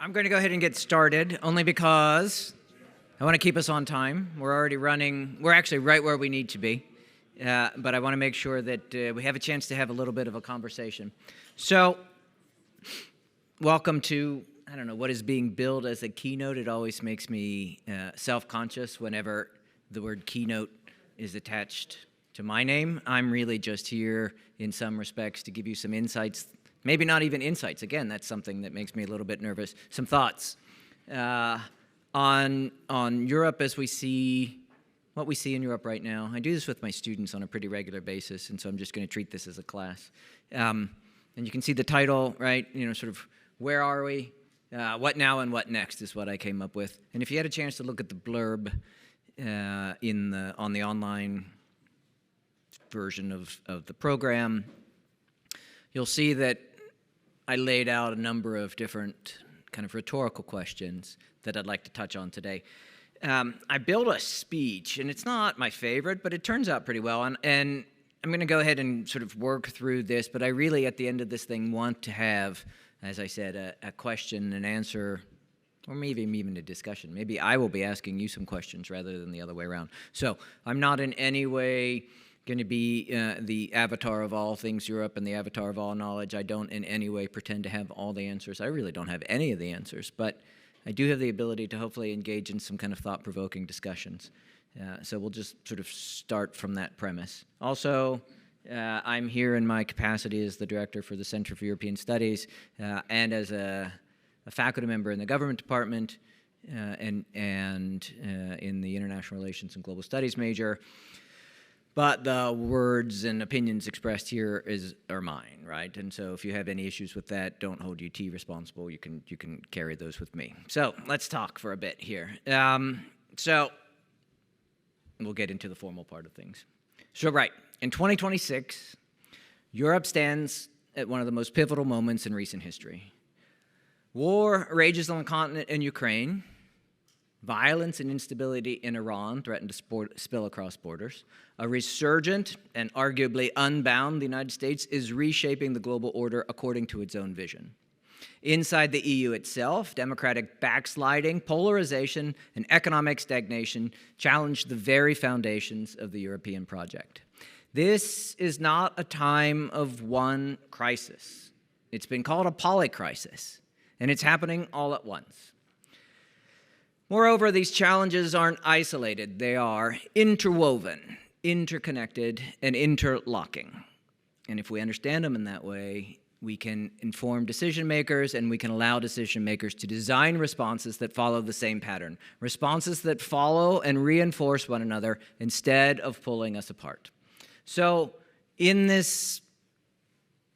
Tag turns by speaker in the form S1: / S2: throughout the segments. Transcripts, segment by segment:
S1: I'm going to go ahead and get started, only because I want to keep us on time. We're already running, we're actually right where we need to be, but I want to make sure that we have a chance to have a little bit of a conversation. So, welcome to, I don't know, what is being billed as a keynote. It always makes me self-conscious whenever the word keynote is attached to my name. I'm really just here, in some respects, to give you some insights. Maybe not even insights. Again, that's something that makes me a little bit nervous. Some thoughts on Europe as we see what we see in Europe right now. I do this with my students on a pretty regular basis, and so I'm just going to treat this as a class. And you can see the title, right? You know, sort of where are we? What now and what next is what I came up with. And if you had a chance to look at the blurb on the online version of the program, you'll see that I laid out a number of different kind of rhetorical questions that I'd like to touch on today. I built a speech, and it's not my favorite, but it turns out pretty well. And I'm going to go ahead and sort of work through this, but I really, at the end of this thing, want to have, as I said, a question and answer, or maybe even a discussion. Maybe I will be asking you some questions rather than the other way around. So I'm not in any way going to be the avatar of all things Europe and the avatar of all knowledge. I don't in any way pretend to have all the answers. I really don't have any of the answers, but I do have the ability to hopefully engage in some kind of thought-provoking discussions. So we'll just sort of start from that premise. Also, I'm here in my capacity as the director for the Center for European Studies and as a faculty member in the government department and in the International Relations and Global Studies major. But the words and opinions expressed here are mine, right? And so if you have any issues with that, don't hold UT responsible. You can carry those with me. So let's talk for a bit here. So we'll get into the formal part of things. So right, in 2026, Europe stands at one of the most pivotal moments in recent history. War rages on the continent in Ukraine. Violence and instability in Iran threaten to spill across borders. A resurgent and arguably unbound the United States is reshaping the global order according to its own vision. Inside the EU itself, democratic backsliding, polarization, and economic stagnation challenge the very foundations of the European project. This is not a time of one crisis. It's been called a polycrisis, and it's happening all at once. Moreover, these challenges aren't isolated. They are interwoven, interconnected, and interlocking. And if we understand them in that way, we can inform decision makers and we can allow decision makers to design responses that follow the same pattern, responses that follow and reinforce one another instead of pulling us apart. So in this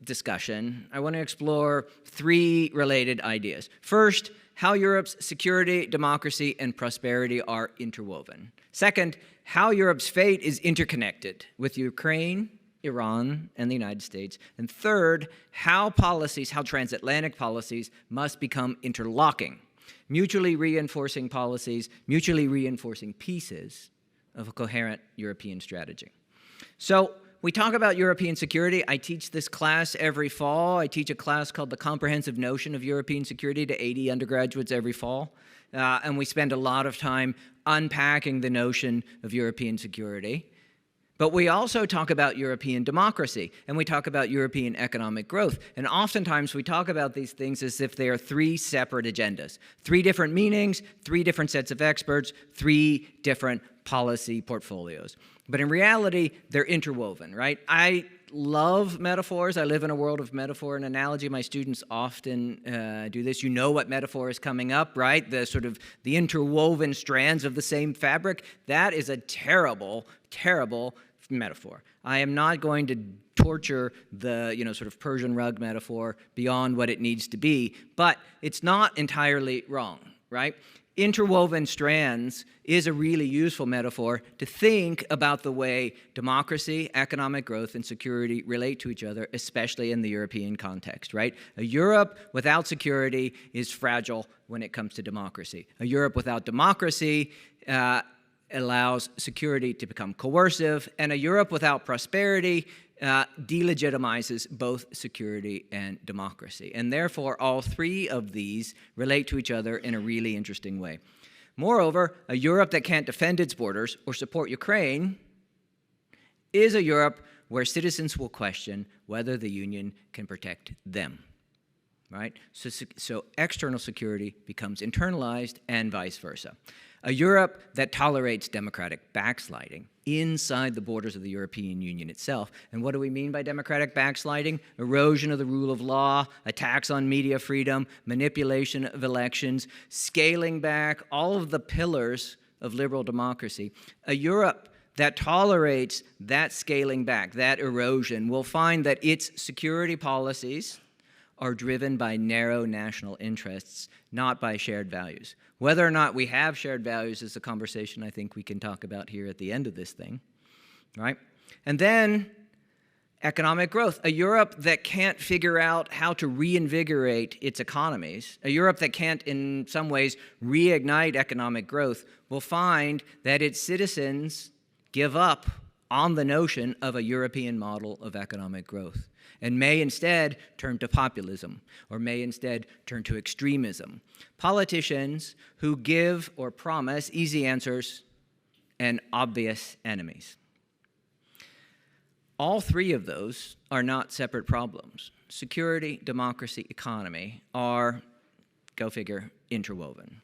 S1: discussion, I want to explore three related ideas. First, how Europe's security, democracy, and prosperity are interwoven. Second, how Europe's fate is interconnected with Ukraine, Iran, and the United States. And third, how transatlantic policies must become interlocking, mutually reinforcing policies, mutually reinforcing pieces of a coherent European strategy. So, we talk about European security. I teach this class every fall. I teach a class called The Comprehensive Notion of European Security to 80 undergraduates every fall. And we spend a lot of time unpacking the notion of European security. But we also talk about European democracy, and we talk about European economic growth. And oftentimes we talk about these things as if they are three separate agendas, three different meanings, three different sets of experts, three different policy portfolios. But in reality, they're interwoven, right? I love metaphors. I live in a world of metaphor and analogy. My students often do this. You know what metaphor is coming up, right? The interwoven strands of the same fabric. That is a terrible, terrible metaphor. I am not going to torture the, sort of Persian rug metaphor beyond what it needs to be, but it's not entirely wrong, right? Interwoven strands is a really useful metaphor to think about the way democracy, economic growth, and security relate to each other, especially in the European context, right? A Europe without security is fragile when it comes to democracy. A Europe without democracy allows security to become coercive, and a Europe without prosperity delegitimizes both security and democracy. And therefore, all three of these relate to each other in a really interesting way. Moreover, a Europe that can't defend its borders or support Ukraine is a Europe where citizens will question whether the Union can protect them, right? So external security becomes internalized and vice versa. A Europe that tolerates democratic backsliding inside the borders of the European Union itself. And what do we mean by democratic backsliding? Erosion of the rule of law, attacks on media freedom, manipulation of elections, scaling back all of the pillars of liberal democracy. A Europe that tolerates that scaling back, that erosion, will find that its security policies are driven by narrow national interests, not by shared values. Whether or not we have shared values is a conversation I think we can talk about here at the end of this thing, right? And then economic growth. A Europe that can't figure out how to reinvigorate its economies, a Europe that can't in some ways reignite economic growth, will find that its citizens give up on the notion of a European model of economic growth and may instead turn to populism or may instead turn to extremism. Politicians who give or promise easy answers and obvious enemies. All three of those are not separate problems. Security, democracy, economy are, go figure, interwoven.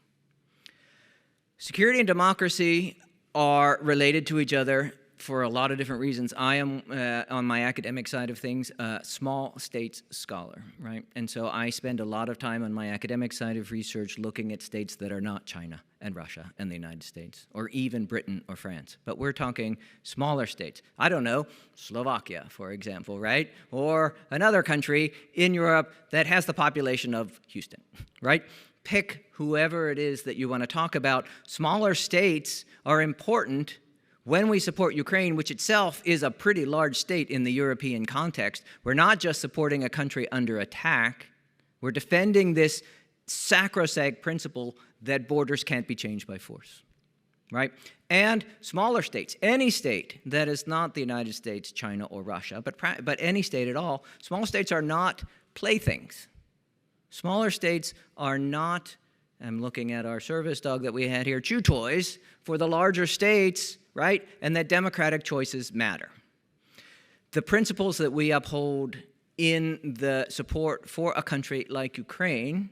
S1: Security and democracy are related to each other for a lot of different reasons. I am, on my academic side of things, a small states scholar, right? And so I spend a lot of time on my academic side of research looking at states that are not China and Russia and the United States, or even Britain or France. But we're talking smaller states. I don't know, Slovakia, for example, right? Or another country in Europe that has the population of Houston, right? Pick whoever it is that you want to talk about. Smaller states are important when we support Ukraine, which itself is a pretty large state in the European context. We're not just supporting a country under attack. We're defending this sacrosanct principle that borders can't be changed by force, right? And smaller states, any state that is not the United States, China, or Russia, but any state at all, small states are not playthings. Smaller states are not, I'm looking at our service dog that we had here, chew toys for the larger states, right? And that democratic choices matter. The principles that we uphold in the support for a country like Ukraine,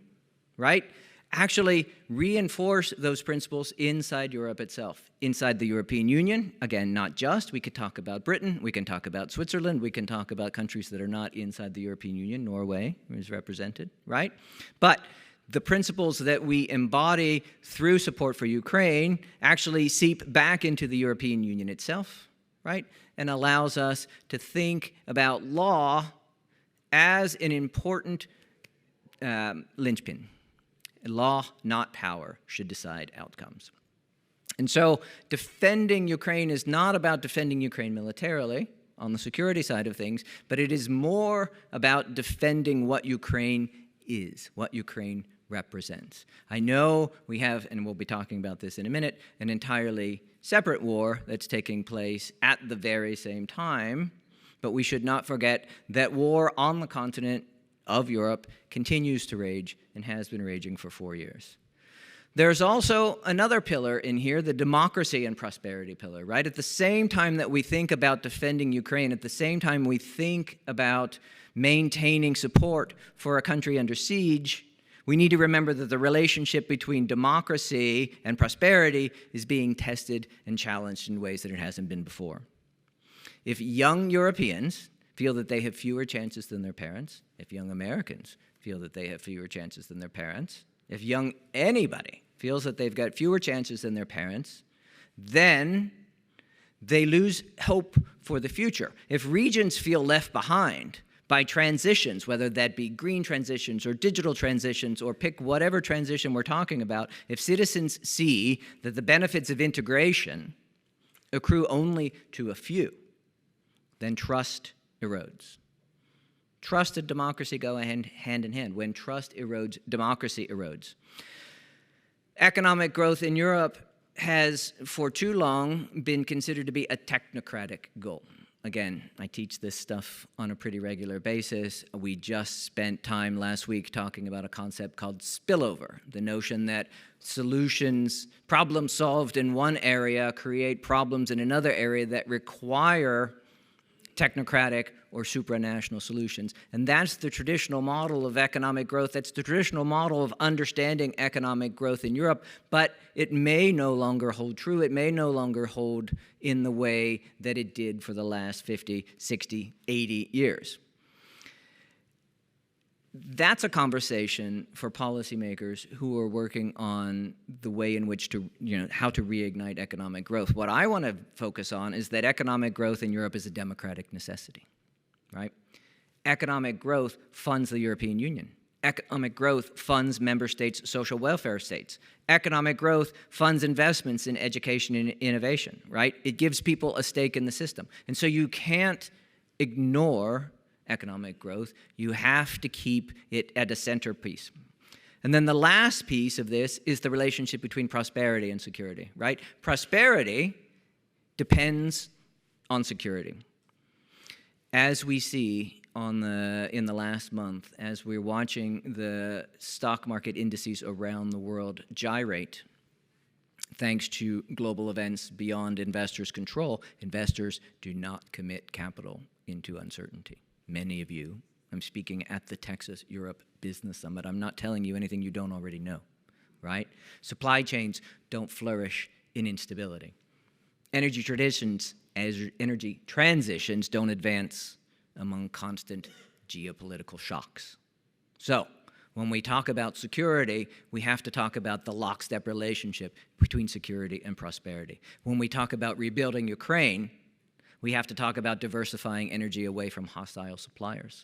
S1: right, actually reinforce those principles inside Europe itself, inside the European Union. Again, not just. We could talk about Britain. We can talk about Switzerland. We can talk about countries that are not inside the European Union. Norway is represented, right? But the principles that we embody through support for Ukraine actually seep back into the European Union itself, right? And allows us to think about law as an important linchpin. Law, not power, should decide outcomes. And so defending Ukraine is not about defending Ukraine militarily on the security side of things, but it is more about defending what Ukraine is, what Ukraine represents. I know we have, and we'll be talking about this in a minute, an entirely separate war that's taking place at the very same time, but we should not forget that war on the continent of Europe continues to rage and has been raging for 4 years. There's also another pillar in here, the democracy and prosperity pillar, right? At the same time that we think about defending Ukraine, at the same time we think about maintaining support for a country under siege, we need to remember that the relationship between democracy and prosperity is being tested and challenged in ways that it hasn't been before. If young Europeans feel that they have fewer chances than their parents, if young Americans feel that they have fewer chances than their parents, if young anybody feels that they've got fewer chances than their parents, then they lose hope for the future. If regions feel left behind by transitions, whether that be green transitions or digital transitions or pick whatever transition we're talking about, if citizens see that the benefits of integration accrue only to a few, then trust erodes. Trust and democracy go hand in hand. When trust erodes, democracy erodes. Economic growth in Europe has, for too long, been considered to be a technocratic goal. again, I teach this stuff on a pretty regular basis. We just spent time last week talking about a concept called spillover, the notion that solutions, problems solved in one area create problems in another area that require technocratic or supranational solutions. And that's the traditional model of economic growth. That's the traditional model of understanding economic growth in Europe, but it may no longer hold true. It may no longer hold in the way that it did for the last 50, 60, 80 years. That's a conversation for policymakers who are working on the way in which to, how to reignite economic growth. What I want to focus on is that economic growth in Europe is a democratic necessity, right? Economic growth funds the European Union. Economic growth funds member states' social welfare states. Economic growth funds investments in education and innovation, right? It gives people a stake in the system. And so you can't ignore economic growth. You have to keep it at a centerpiece. And then the last piece of this is the relationship between prosperity and security, right? Prosperity depends on security. As we see in the last month, as we're watching the stock market indices around the world gyrate, thanks to global events beyond investors' control, investors do not commit capital into uncertainty. Many of you, I'm speaking at the Texas Europe Business Summit. I'm not telling you anything you don't already know, right? Supply chains don't flourish in instability. Energy transitions don't advance among constant geopolitical shocks. So, when we talk about security, we have to talk about the lockstep relationship between security and prosperity. When we talk about rebuilding Ukraine, we have to talk about diversifying energy away from hostile suppliers,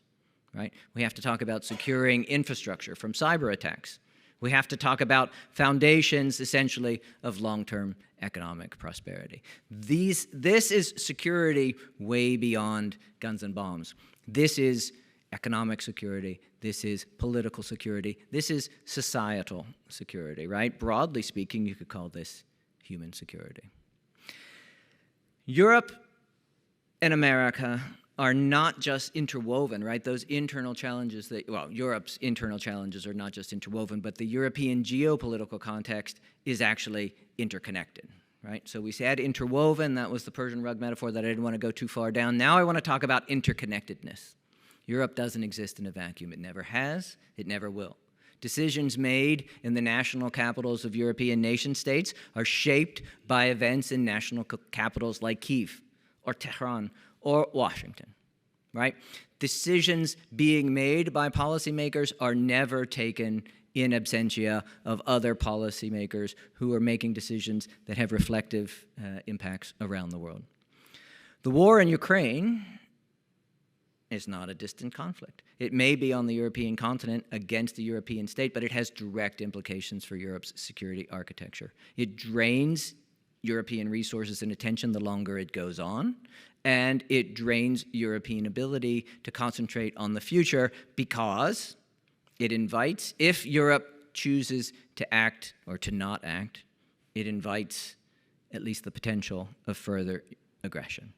S1: right? We have to talk about securing infrastructure from cyber attacks. We have to talk about foundations, essentially, of long-term economic prosperity. This is security way beyond guns and bombs. This is economic security. This is political security. This is societal security, right? Broadly speaking, you could call this human security. Europe and America are not just interwoven, right? Those internal challenges Europe's internal challenges are not just interwoven, but the European geopolitical context is actually interconnected, right? So we said interwoven, that was the Persian rug metaphor that I didn't want to go too far down. Now I want to talk about interconnectedness. Europe doesn't exist in a vacuum. It never has, it never will. Decisions made in the national capitals of European nation states are shaped by events in national capitals like Kyiv, or Tehran, or Washington, right? Decisions being made by policymakers are never taken in absentia of other policymakers who are making decisions that have reflective impacts around the world. The war in Ukraine is not a distant conflict. It may be on the European continent against the European state, but it has direct implications for Europe's security architecture. It drains European resources and attention the longer it goes on, and it drains European ability to concentrate on the future because it invites, if Europe chooses to act or to not act, it invites at least the potential of further aggression.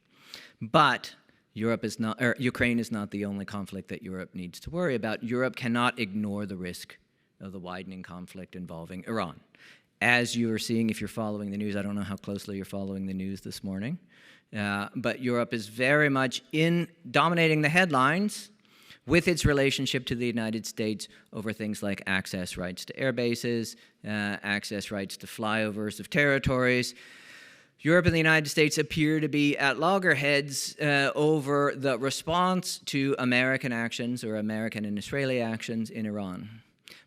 S1: But Ukraine is not the only conflict that Europe needs to worry about. Europe cannot ignore the risk of the widening conflict involving Iran. As you are seeing, if you're following the news, I don't know how closely you're following the news this morning, but Europe is very much dominating the headlines with its relationship to the United States over things like access rights to air bases, access rights to flyovers of territories. Europe and the United States appear to be at loggerheads over the response to American actions or American and Israeli actions in Iran.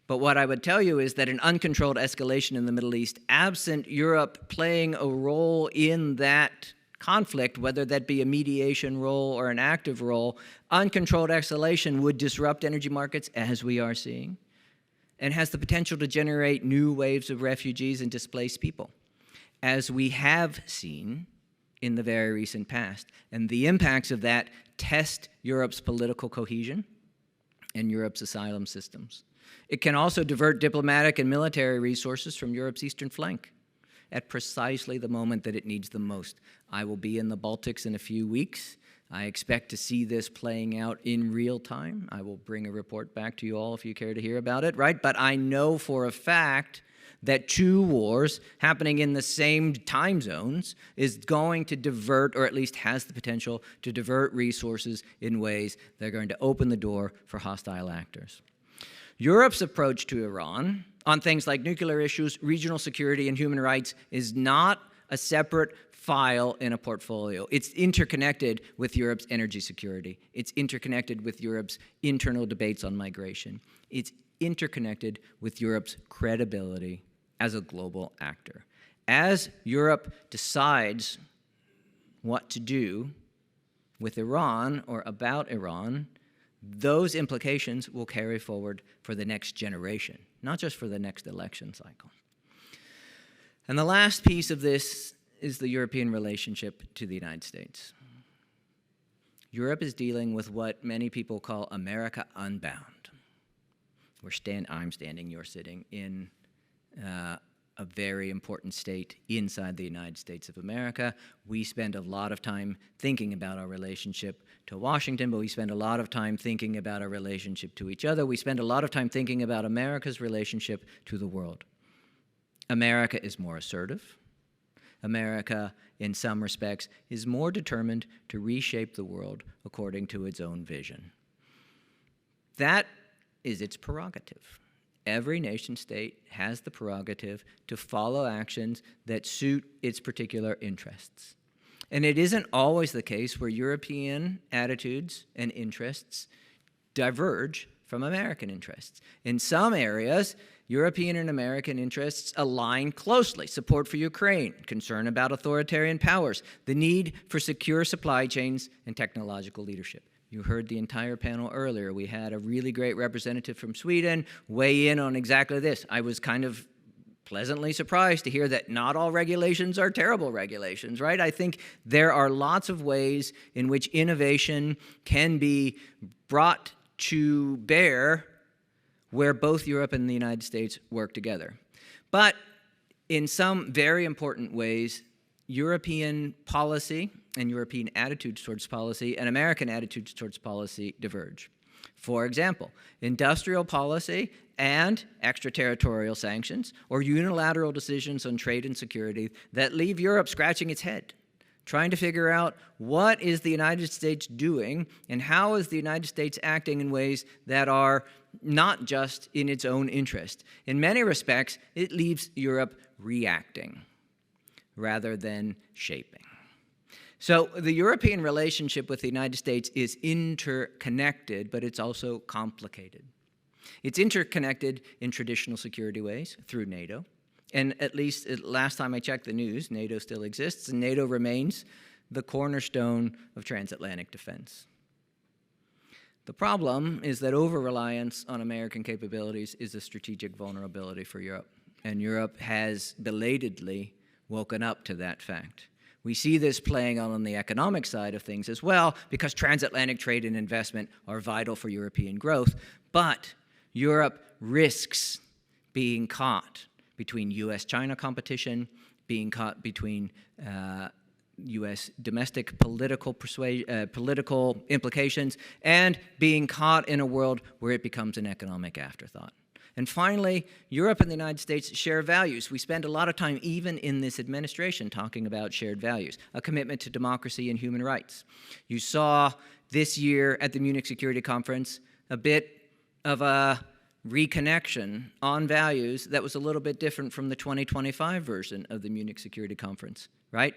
S1: But what I would tell you is that an uncontrolled escalation in the Middle East, absent Europe playing a role in that conflict, whether that be a mediation role or an active role, uncontrolled escalation would disrupt energy markets, as we are seeing, and has the potential to generate new waves of refugees and displaced people, as we have seen in the very recent past. And the impacts of that test Europe's political cohesion and Europe's asylum systems. It can also divert diplomatic and military resources from Europe's eastern flank at precisely the moment that it needs them most. I will be in the Baltics in a few weeks. I expect to see this playing out in real time. I will bring a report back to you all if you care to hear about it, right? But I know for a fact that two wars happening in the same time zones is going to divert, or at least has the potential to divert resources in ways that are going to open the door for hostile actors. Europe's approach to Iran on things like nuclear issues, regional security, and human rights is not a separate file in a portfolio. It's interconnected with Europe's energy security. It's interconnected with Europe's internal debates on migration. It's interconnected with Europe's credibility as a global actor. As Europe decides what to do with Iran or about Iran, those implications will carry forward for the next generation, not just for the next election cycle. And the last piece of this is the European relationship to the United States. Europe is dealing with what many people call America unbound. I'm standing, you're sitting in a very important state inside the United States of America. We spend a lot of time thinking about our relationship to Washington, but we spend a lot of time thinking about our relationship to each other. We spend a lot of time thinking about America's relationship to the world. America is more assertive. America, in some respects, is more determined to reshape the world according to its own vision. That is its prerogative. Every nation state has the prerogative to follow actions that suit its particular interests. And it isn't always the case where European attitudes and interests diverge from American interests. In some areas, European and American interests align closely. Support for Ukraine, concern about authoritarian powers, the need for secure supply chains, and technological leadership. You heard the entire panel earlier. We had a really great representative from Sweden weigh in on exactly this. I was kind of pleasantly surprised to hear that not all regulations are terrible regulations, right? I think there are lots of ways in which innovation can be brought to bear where both Europe and the United States work together. But in some very important ways, European policy and European attitudes towards policy and American attitudes towards policy diverge. For example, industrial policy and extraterritorial sanctions or unilateral decisions on trade and security that leave Europe scratching its head, trying to figure out what is the United States doing and how is the United States acting in ways that are not just in its own interest. In many respects, it leaves Europe reacting rather than shaping. So the European relationship with the United States is interconnected, but it's also complicated. It's interconnected in traditional security ways through NATO. And at least last time I checked the news, NATO still exists, and NATO remains the cornerstone of transatlantic defense. The problem is that over-reliance on American capabilities is a strategic vulnerability for Europe, and Europe has belatedly woken up to that fact. We see this playing out on the economic side of things as well, because transatlantic trade and investment are vital for European growth, but Europe risks being caught between U.S.-China competition, being caught between U.S. domestic political implications, and being caught in a world where it becomes an economic afterthought. And finally, Europe and the United States share values. We spend a lot of time, even in this administration, talking about shared values, a commitment to democracy and human rights. You saw this year at the Munich Security Conference a bit of a reconnection on values that was a little bit different from the 2025 version of the Munich Security Conference, right?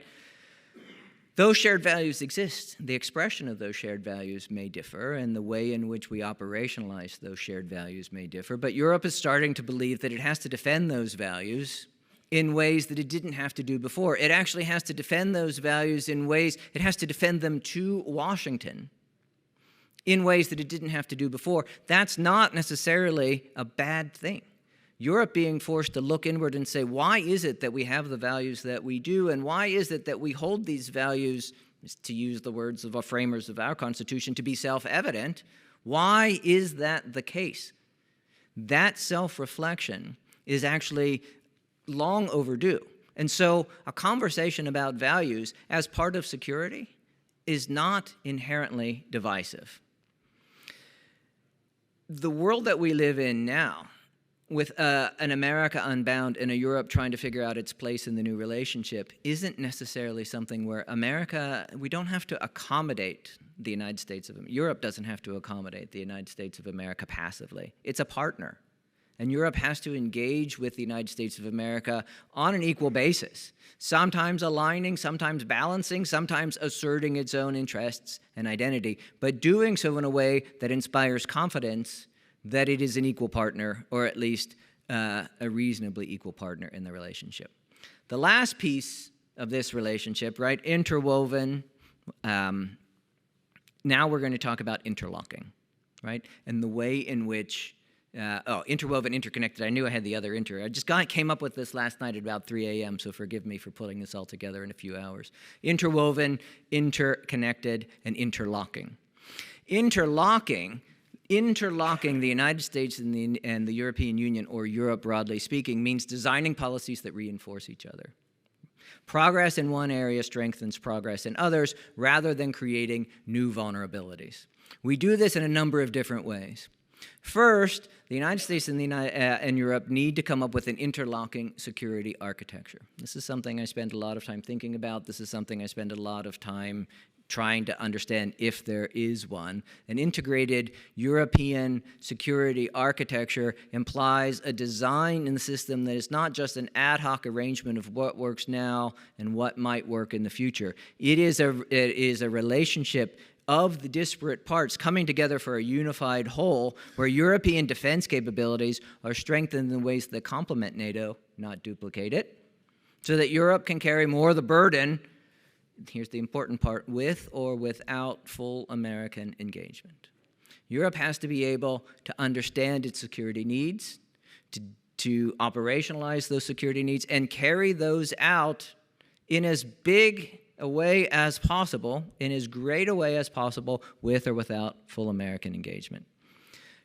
S1: Those shared values exist. The expression of those shared values may differ, and the way in which we operationalize those shared values may differ, but Europe is starting to believe that it has to defend those values in ways that it didn't have to do before. It actually has to defend those values in ways, it has to defend them to Washington in ways that it didn't have to do before. That's not necessarily a bad thing. Europe being forced to look inward and say, why is it that we have the values that we do, and why is it that we hold these values, to use the words of our framers of our Constitution, to be self-evident? Why is that the case? That self-reflection is actually long overdue. And so a conversation about values as part of security is not inherently divisive. The world that we live in now, with an America unbound and a Europe trying to figure out its place in the new relationship, isn't necessarily something where we don't have to accommodate the United States of America. Europe doesn't have to accommodate the United States of America passively. It's a partner. And Europe has to engage with the United States of America on an equal basis, sometimes aligning, sometimes balancing, sometimes asserting its own interests and identity, but doing so in a way that inspires confidence that it is an equal partner, or at least a reasonably equal partner in the relationship. The last piece of this relationship, right, interwoven, now we're going to talk about interlocking, right, and the way in which interwoven, interconnected. I knew I had the other I just came up with this last night at about 3 a.m., so forgive me for putting this all together in a few hours. Interwoven, interconnected, and interlocking. Interlocking the United States and the European Union, or Europe broadly speaking, means designing policies that reinforce each other. Progress in one area strengthens progress in others, rather than creating new vulnerabilities. We do this in a number of different ways. First, the United States and Europe need to come up with an interlocking security architecture. This is something I spend a lot of time thinking about. This is something I spend a lot of time trying to understand if there is one. An integrated European security architecture implies a design in the system that is not just an ad hoc arrangement of what works now and what might work in the future. It is a relationship of the disparate parts coming together for a unified whole, where European defense capabilities are strengthened in ways that complement NATO, not duplicate it, so that Europe can carry more of the burden, here's the important part, with or without full American engagement. Europe has to be able to understand its security needs, to operationalize those security needs, and carry those out in as big a way as possible, in as great a way as possible, with or without full American engagement.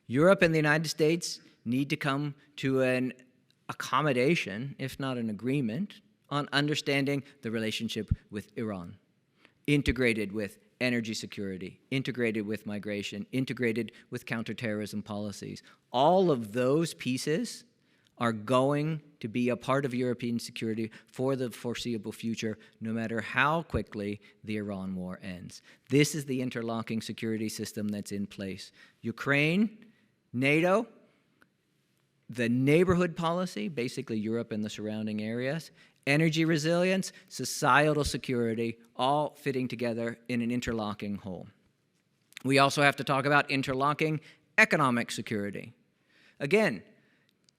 S1: Europe and the United States need to come to an accommodation, if not an agreement, on understanding the relationship with Iran, integrated with energy security, integrated with migration, integrated with counterterrorism policies. All of those pieces are going to be a part of European security for the foreseeable future, no matter how quickly the Iran war ends. This is the interlocking security system that's in place. Ukraine, NATO, the neighborhood policy, basically Europe and the surrounding areas, energy resilience, societal security, all fitting together in an interlocking whole. We also have to talk about interlocking economic security. Again,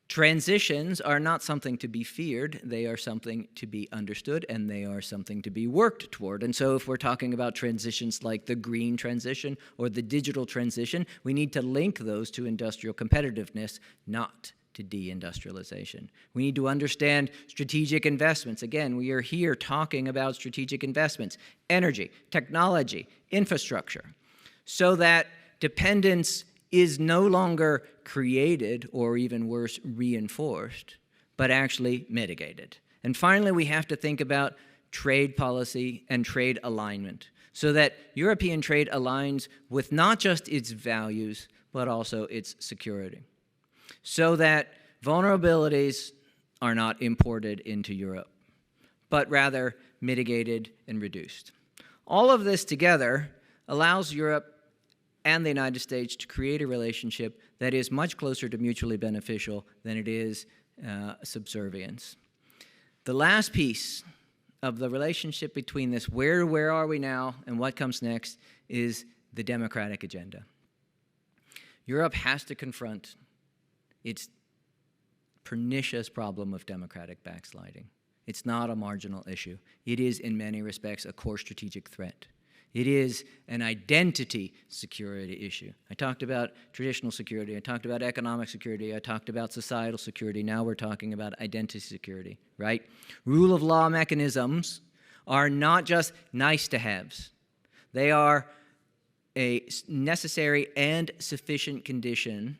S1: transitions are not something to be feared, they are something to be understood, and they are something to be worked toward. And so if we're talking about transitions like the green transition or the digital transition, we need to link those to industrial competitiveness, not to deindustrialization. We need to understand strategic investments. Again, we are here talking about strategic investments, energy, technology, infrastructure, so that dependence is no longer created, or even worse, reinforced, but actually mitigated. And finally, we have to think about trade policy and trade alignment, so that European trade aligns with not just its values, but also its security, so that vulnerabilities are not imported into Europe, but rather mitigated and reduced. All of this together allows Europe and the United States to create a relationship that is much closer to mutually beneficial than it is subservience. The last piece of the relationship between this, where are we now and what comes next, is the democratic agenda. Europe has to confront its pernicious problem of democratic backsliding. It's not a marginal issue. It is, in many respects, a core strategic threat. It is an identity security issue. I talked about traditional security. I talked about economic security. I talked about societal security. Now we're talking about identity security, right? Rule of law mechanisms are not just nice to haves. They are a necessary and sufficient condition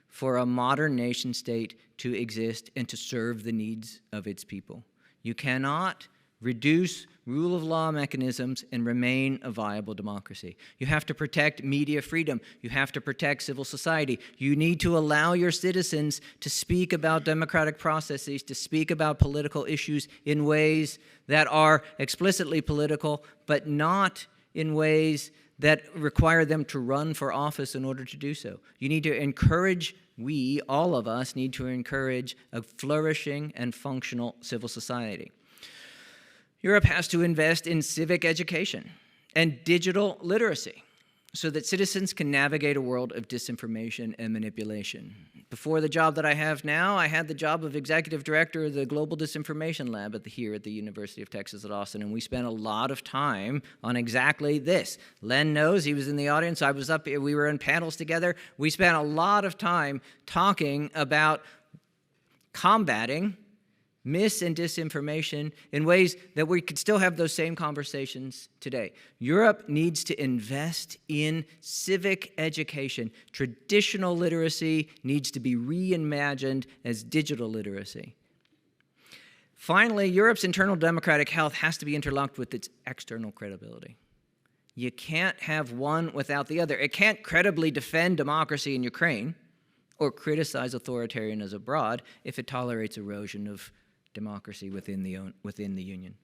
S1: for a modern nation state to exist and to serve the needs of its people. You cannot reduce rule of law mechanisms, and remain a viable democracy. You have to protect media freedom. You have to protect civil society. You need to allow your citizens to speak about democratic processes, to speak about political issues in ways that are explicitly political, but not in ways that require them to run for office in order to do so. You need to encourage, all of us, need to encourage a flourishing and functional civil society. Europe has to invest in civic education and digital literacy so that citizens can navigate a world of disinformation and manipulation. Before the job that I have now, I had the job of executive director of the Global Disinformation Lab here at the University of Texas at Austin, and we spent a lot of time on exactly this. Len knows, he was in the audience, I was up here, we were in panels together. We spent a lot of time talking about combating mis and disinformation in ways that we could still have those same conversations today. Europe needs to invest in civic education. Traditional literacy needs to be reimagined as digital literacy. Finally, Europe's internal democratic health has to be interlocked with its external credibility. You can't have one without the other. It can't credibly defend democracy in Ukraine or criticize authoritarianism abroad if it tolerates erosion of democracy within the Union.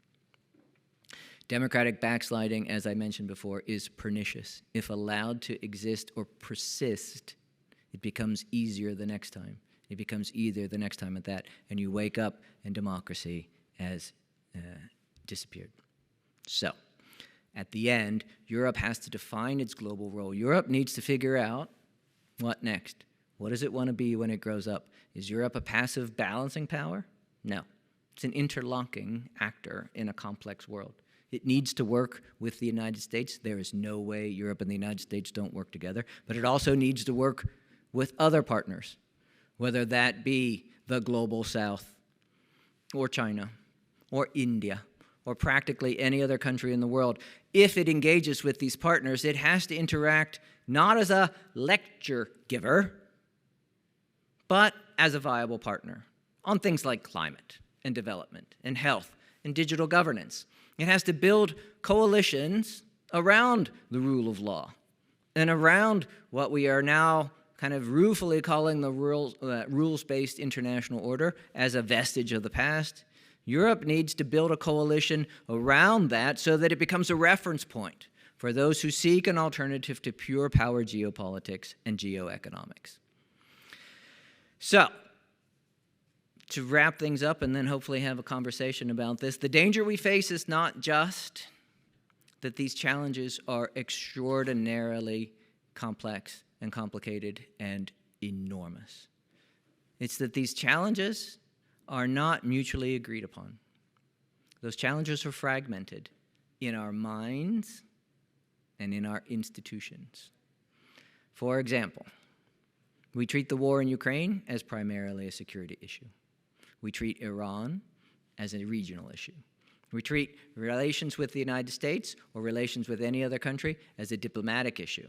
S1: Democratic backsliding, as I mentioned before, is pernicious. If allowed to exist or persist, it becomes easier the next time. It becomes easier the next time at that, and you wake up and democracy has disappeared. So, at the end, Europe has to define its global role. Europe needs to figure out what next. What does it want to be when it grows up? Is Europe a passive balancing power? No. It's an interlocking actor in a complex world. It needs to work with the United States. There is no way Europe and the United States don't work together. But it also needs to work with other partners, whether that be the Global South, or China, or India, or practically any other country in the world. If it engages with these partners, it has to interact not as a lecture giver, but as a viable partner on things like climate and development and health and digital governance. It has to build coalitions around the rule of law and around what we are now kind of ruefully calling the rules-based international order as a vestige of the past. Europe needs to build a coalition around that so that it becomes a reference point for those who seek an alternative to pure power geopolitics and geoeconomics. So, to wrap things up and then hopefully have a conversation about this, the danger we face is not just that these challenges are extraordinarily complex and complicated and enormous. It's that these challenges are not mutually agreed upon. Those challenges are fragmented in our minds and in our institutions. For example, we treat the war in Ukraine as primarily a security issue. We treat Iran as a regional issue. We treat relations with the United States or relations with any other country as a diplomatic issue.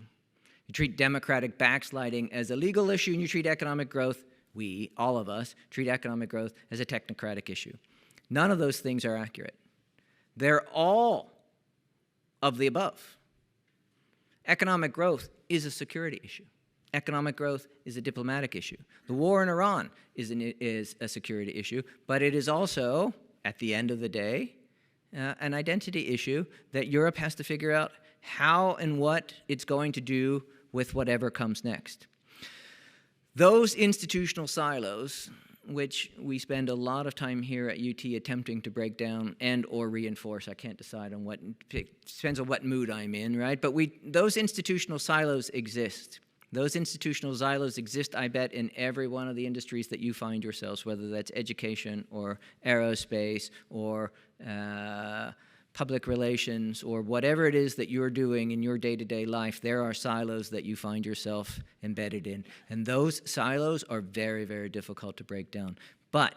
S1: You treat democratic backsliding as a legal issue, and you treat economic growth, all of us, treat economic growth as a technocratic issue. None of those things are accurate. They're all of the above. Economic growth is a security issue. Economic growth is a diplomatic issue. The war in Iran is a security issue, but it is also, at the end of the day, an identity issue that Europe has to figure out how and what it's going to do with whatever comes next. Those institutional silos, which we spend a lot of time here at UT attempting to break down and or reinforce, I can't decide on what, it depends on what mood I'm in, right? But those institutional silos exist. Those institutional silos exist, I bet, in every one of the industries that you find yourselves, whether that's education or aerospace or public relations or whatever it is that you're doing in your day-to-day life. There are silos that you find yourself embedded in. And those silos are very, very difficult to break down. But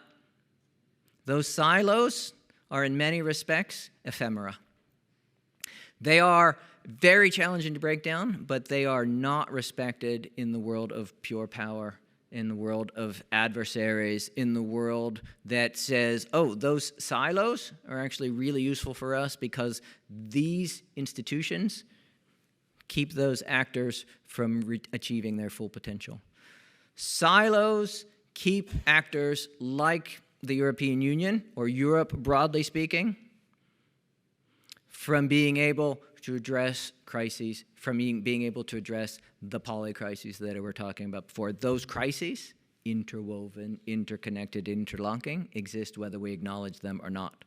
S1: those silos are in many respects ephemera. They are very challenging to break down, but they are not respected in the world of pure power in the world of adversaries, in the world that says, oh, those silos are actually really useful for us because these institutions keep those actors from achieving their full potential. Silos keep actors like the European Union, or Europe broadly speaking, from being able to address crises, from being able to address the polycrises that we were talking about before. Those crises, interwoven, interconnected, interlocking, exist whether we acknowledge them or not.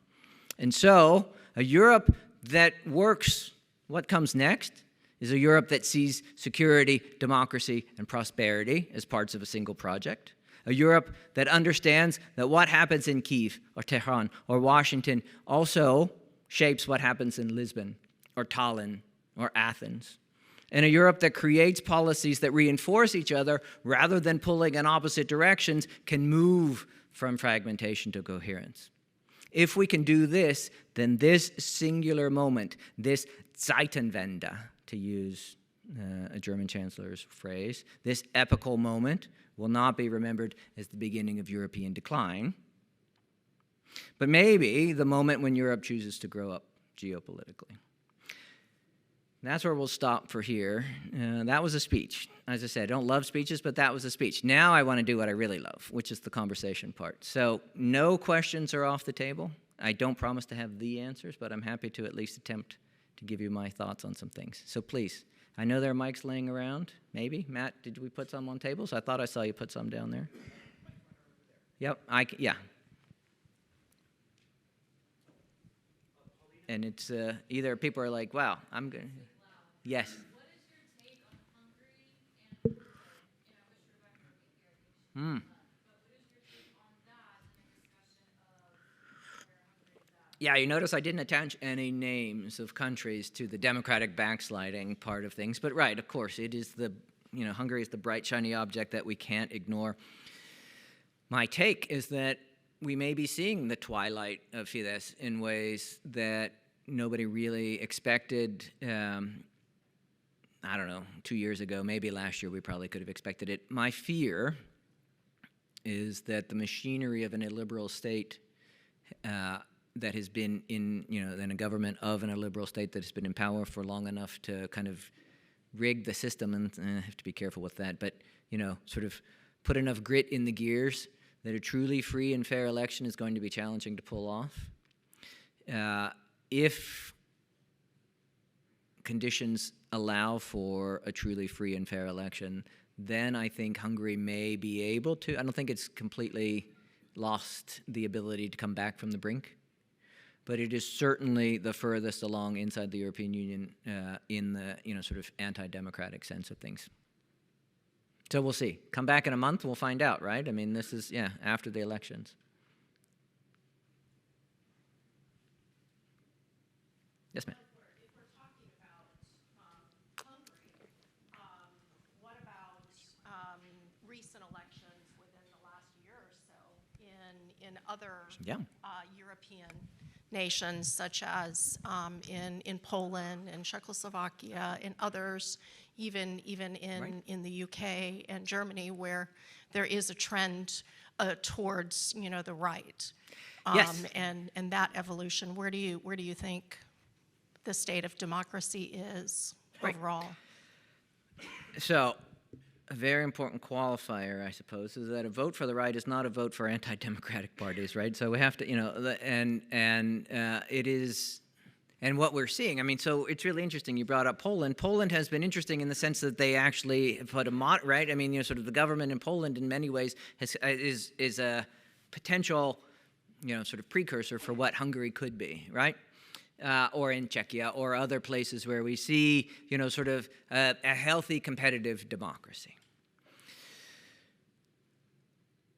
S1: And so, a Europe that works, what comes next, is a Europe that sees security, democracy, and prosperity as parts of a single project. A Europe that understands that what happens in Kyiv, or Tehran, or Washington also shapes what happens in Lisbon, or Tallinn, or Athens. And a Europe that creates policies that reinforce each other rather than pulling in opposite directions can move from fragmentation to coherence. If we can do this, then this singular moment, this Zeitenwende, to use a German chancellor's phrase, this epochal moment will not be remembered as the beginning of European decline, but maybe the moment when Europe chooses to grow up geopolitically. That's where we'll stop for here. That was a speech. As I said, I don't love speeches, but that was a speech. Now I want to do what I really love, which is the conversation part. So no questions are off the table. I don't promise to have the answers, but I'm happy to at least attempt to give you my thoughts on some things. So please, I know there are mics laying around. Maybe. Matt, did we put some on tables? I thought I saw you put some down there. Yep, yeah. And it's either people are like, wow, I'm going to... Yes.
S2: What is your take on Hungary and, I wish Rebecca were here. But what is your take on that in a discussion of where Hungary is at?
S1: Yeah, you notice I didn't attach any names of countries to the democratic backsliding part of things. But right, of course, it is Hungary is the bright, shiny object that we can't ignore. My take is that we may be seeing the twilight of Fidesz in ways that nobody really expected. I don't know, 2 years ago, maybe last year, we probably could have expected it. My fear is that the machinery of an illiberal state that has been in a government of an illiberal state that has been in power for long enough to kind of rig the system, and I have to be careful with that, but, sort of put enough grit in the gears that a truly free and fair election is going to be challenging to pull off. If conditions allow for a truly free and fair election, then I think Hungary may be able to. I don't think it's completely lost the ability to come back from the brink, but it is certainly the furthest along inside the European Union in the sort of anti-democratic sense of things. So we'll see. Come back in a month, we'll find out, right? I mean, this is after the elections. Yes, ma'am.
S3: If we're talking about Hungary, what about recent elections within the last year or so in other European nations, such as in Poland and Czechoslovakia and others, even in the UK and Germany, where there is a trend towards the right,
S1: yes.
S3: and that evolution. Where do you think the state of democracy is overall?
S1: So, a very important qualifier, I suppose, is that a vote for the right is not a vote for anti-democratic parties, right? So we have to, it is, and what we're seeing. I mean, so it's really interesting. You brought up Poland. Poland has been interesting in the sense that they actually put right. I mean, sort of the government in Poland, in many ways, is a potential, sort of precursor for what Hungary could be, right? Or in Czechia or other places where we see, sort of a healthy competitive democracy.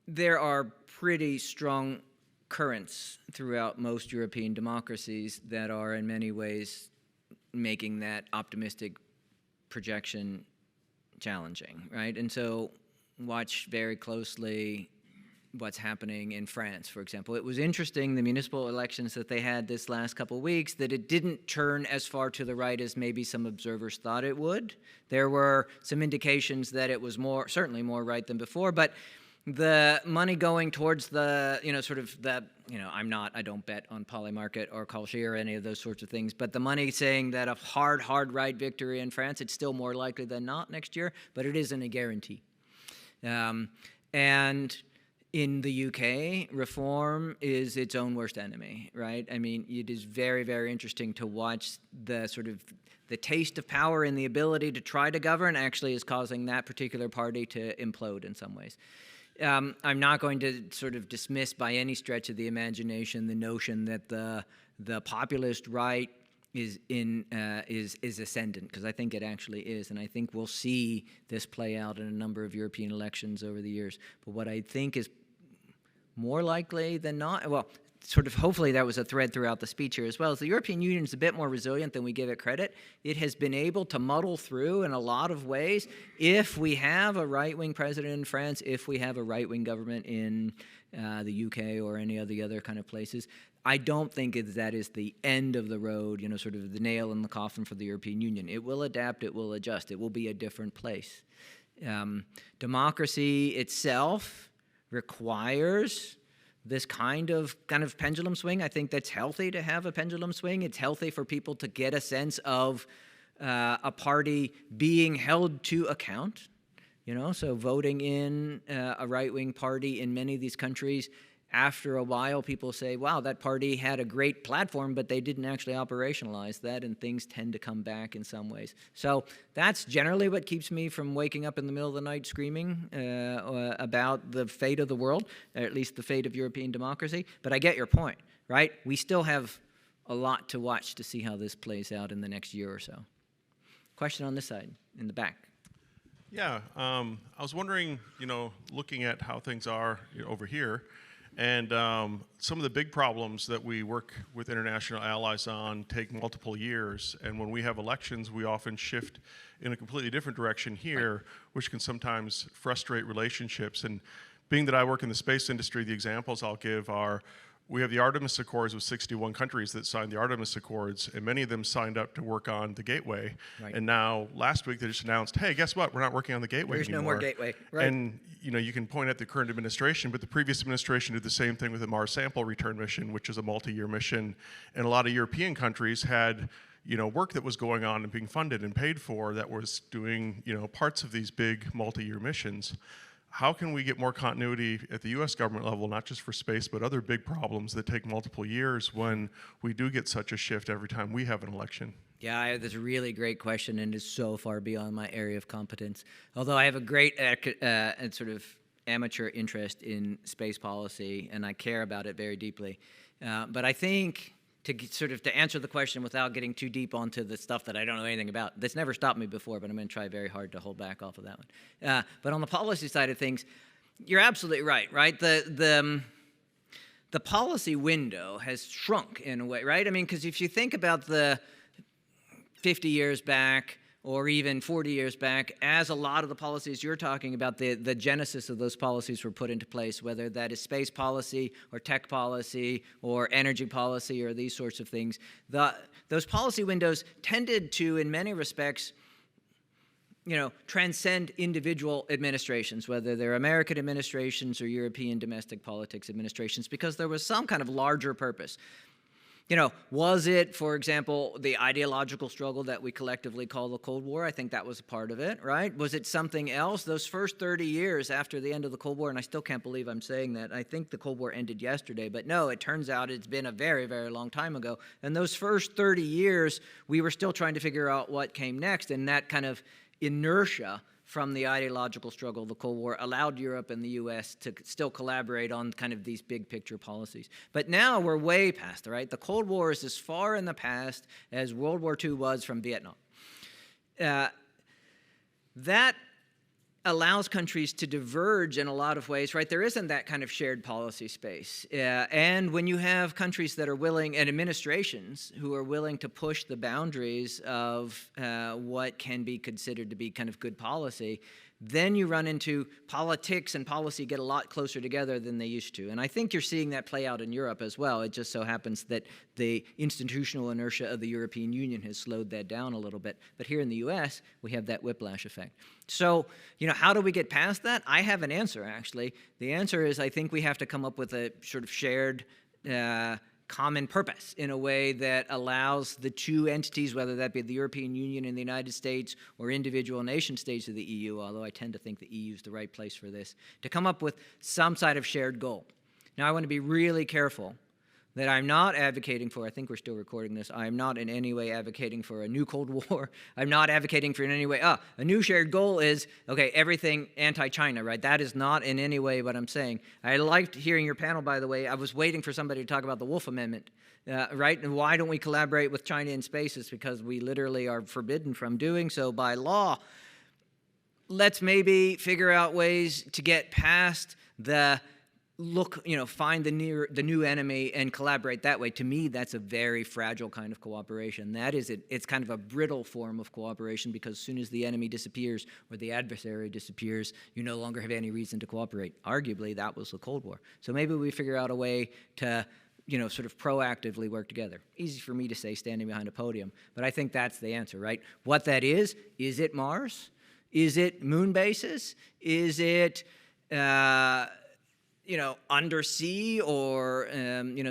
S1: There are pretty strong currents throughout most European democracies that are in many ways making that optimistic projection challenging, right? And so watch very closely what's happening in France, for example. It was interesting, the municipal elections that they had this last couple of weeks, that it didn't turn as far to the right as maybe some observers thought it would. There were some indications that it was certainly more right than before, but the money going towards the, I don't bet on Polymarket or Kalshi or any of those sorts of things, but the money saying that a hard right victory in France, it's still more likely than not next year, but it isn't a guarantee. And in the UK, reform is its own worst enemy, right? I mean, it is very, very interesting to watch the taste of power and the ability to try to govern actually is causing that particular party to implode in some ways. I'm not going to sort of dismiss by any stretch of the imagination the notion that the populist right is ascendant, because I think it actually is, and I think we'll see this play out in a number of European elections over the years. But what I think is more likely than not, well, sort of hopefully that was a thread throughout the speech here as well, is the European Union is a bit more resilient than we give it credit. It has been able to muddle through in a lot of ways. If we have a right-wing president in France, if we have a right-wing government in the UK or any of the other kind of places, I don't think that is the end of the road, sort of the nail in the coffin for the European Union. It will adapt, it will adjust, it will be a different place. Democracy itself requires this kind of pendulum swing. I think that's healthy to have a pendulum swing. It's healthy for people to get a sense of a party being held to account. So voting in a right-wing party in many of these countries, after a while, people say, wow, that party had a great platform, but they didn't actually operationalize that, and things tend to come back in some ways. So that's generally what keeps me from waking up in the middle of the night screaming about the fate of the world, or at least the fate of European democracy. But I get your point, right? We still have a lot to watch to see how this plays out in the next year or so. Question on this side, in the back.
S4: Yeah, I was wondering, looking at how things are over here, and some of the big problems that we work with international allies on take multiple years. And when we have elections, we often shift in a completely different direction here, which can sometimes frustrate relationships. And being that I work in the space industry, the examples I'll give are, we have the Artemis Accords with 61 countries that signed the Artemis Accords, and many of them signed up to work on the Gateway. Right. And now, last week, they just announced, hey, guess what? We're not working on the Gateway anymore.
S1: There's no more Gateway. Right.
S4: And you can point at the current administration, but the previous administration did the same thing with the Mars Sample Return mission, which is a multi-year mission. And a lot of European countries had work that was going on and being funded and paid for that was doing parts of these big multi-year missions. How can we get more continuity at the U.S. government level, not just for space, but other big problems that take multiple years when we do get such a shift every time we have an election?
S1: Yeah, that's a really great question, and is so far beyond my area of competence. Although I have a great sort of amateur interest in space policy, and I care about it very deeply. But I think to answer the question without getting too deep onto the stuff that I don't know anything about, that's never stopped me before, but I'm going to try very hard to hold back off of that one. But on the policy side of things, you're absolutely right? The policy window has shrunk in a way, right? I mean, because if you think about the 50 years back, or even 40 years back, as a lot of the policies you're talking about, the genesis of those policies were put into place, whether that is space policy or tech policy or energy policy or these sorts of things. Those policy windows tended to, in many respects, transcend individual administrations, whether they're American administrations or European domestic politics administrations, because there was some kind of larger purpose. Was it, for example, the ideological struggle that we collectively call the Cold War? I think that was a part of it, right? Was it something else? Those first 30 years after the end of the Cold War, and I still can't believe I'm saying that. I think the Cold War ended yesterday, but no, it turns out it's been a very, very long time ago. And those first 30 years, we were still trying to figure out what came next, and that kind of inertia from the ideological struggle of the Cold War allowed Europe and the U.S. to still collaborate on kind of these big picture policies. But now we're way past, right? The Cold War is as far in the past as World War II was from Vietnam. That allows countries to diverge in a lot of ways, right? There isn't that kind of shared policy space. And when you have countries that are willing, and administrations who are willing to push the boundaries of what can be considered to be kind of good policy, then you run into politics and policy get a lot closer together than they used to. And I think you're seeing that play out in Europe as well. It just so happens that the institutional inertia of the European Union has slowed that down a little bit. But here in the US, we have that whiplash effect. So, how do we get past that? I have an answer, actually. The answer is I think we have to come up with a sort of shared common purpose in a way that allows the two entities, whether that be the European Union and the United States or individual nation states of the EU, although I tend to think the EU is the right place for this, to come up with some side of shared goal. Now, I want to be really careful that I'm not advocating for, I think we're still recording this, I'm not in any way advocating for a new Cold War. I'm not advocating for in any way, a new shared goal is, okay, everything anti-China, right? That is not in any way what I'm saying. I liked hearing your panel, by the way. I was waiting for somebody to talk about the Wolf Amendment, right? And why don't we collaborate with China in space? It's because we literally are forbidden from doing so by law. Let's maybe figure out ways to get past the find the new enemy and collaborate that way. To me, that's a very fragile kind of cooperation. That is, it's kind of a brittle form of cooperation because as soon as the enemy disappears or the adversary disappears, you no longer have any reason to cooperate. Arguably, that was the Cold War. So maybe we figure out a way to sort of proactively work together. Easy for me to say standing behind a podium, but I think that's the answer, right? What that is it Mars? Is it moon bases? Is it undersea or,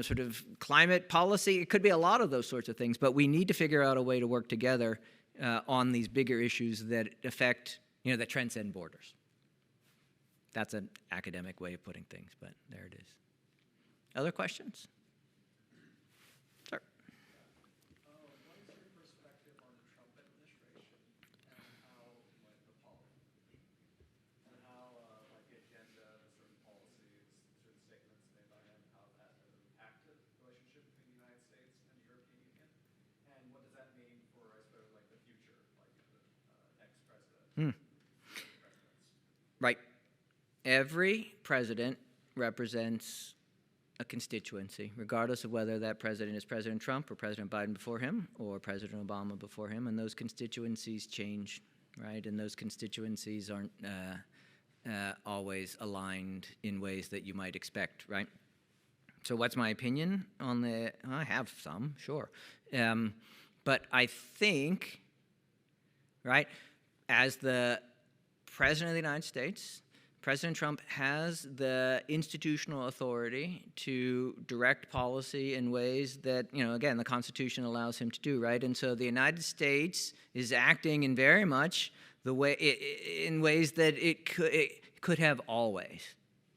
S1: sort of climate policy? It could be a lot of those sorts of things, but we need to figure out a way to work together on these bigger issues that affect, that transcend borders. That's an academic way of putting things, but there it is. Other questions? Sir.
S5: What is your perspective on the Trump administration and how, the policy and how, the agenda, certain policies, certain statements made by him, how that has impacted the relationship between the United States and the European Union? And what does that mean for, I suppose, the future, the next president?
S1: Right. Every president represents a constituency, regardless of whether that president is President Trump or President Biden before him or President Obama before him, and those constituencies change, right? And those constituencies aren't always aligned in ways that you might expect, right? So what's my opinion on I have some, sure. But I think, right, as the President of the United States, President Trump has the institutional authority to direct policy in ways that, again, the Constitution allows him to do, right? And so the United States is acting in very much the way, in ways that it could have always.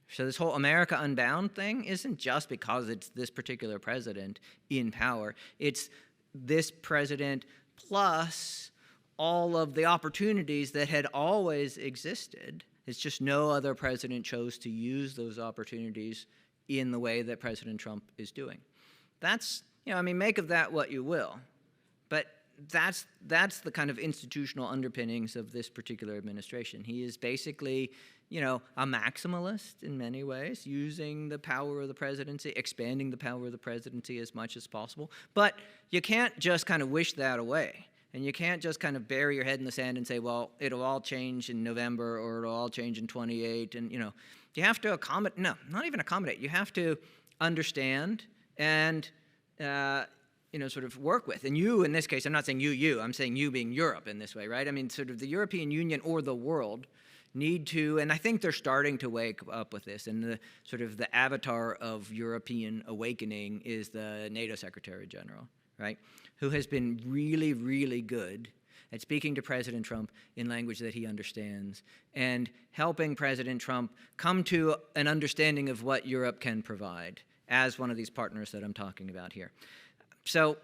S1: So this whole America Unbound thing isn't just because it's this particular president in power. It's this president plus all of the opportunities that had always existed. It's just no other president chose to use those opportunities in the way that President Trump is doing. That's, make of that what you will. But that's the kind of institutional underpinnings of this particular administration. He is basically, a maximalist in many ways, using the power of the presidency, expanding the power of the presidency as much as possible. But you can't just kind of wish that away. And you can't just kind of bury your head in the sand and say, well, it'll all change in November or it'll all change in 28. And, you have to accommodate. No, not even accommodate. You have to understand and, sort of work with. And you, in this case, I'm not saying you, I'm saying you being Europe in this way, right? I mean, sort of the European Union or the world need to, and I think they're starting to wake up with this, and the sort of the avatar of European awakening is the NATO Secretary General, right? Who has been really, really good at speaking to President Trump in language that he understands and helping President Trump come to an understanding of what Europe can provide as one of these partners that I'm talking about here. So,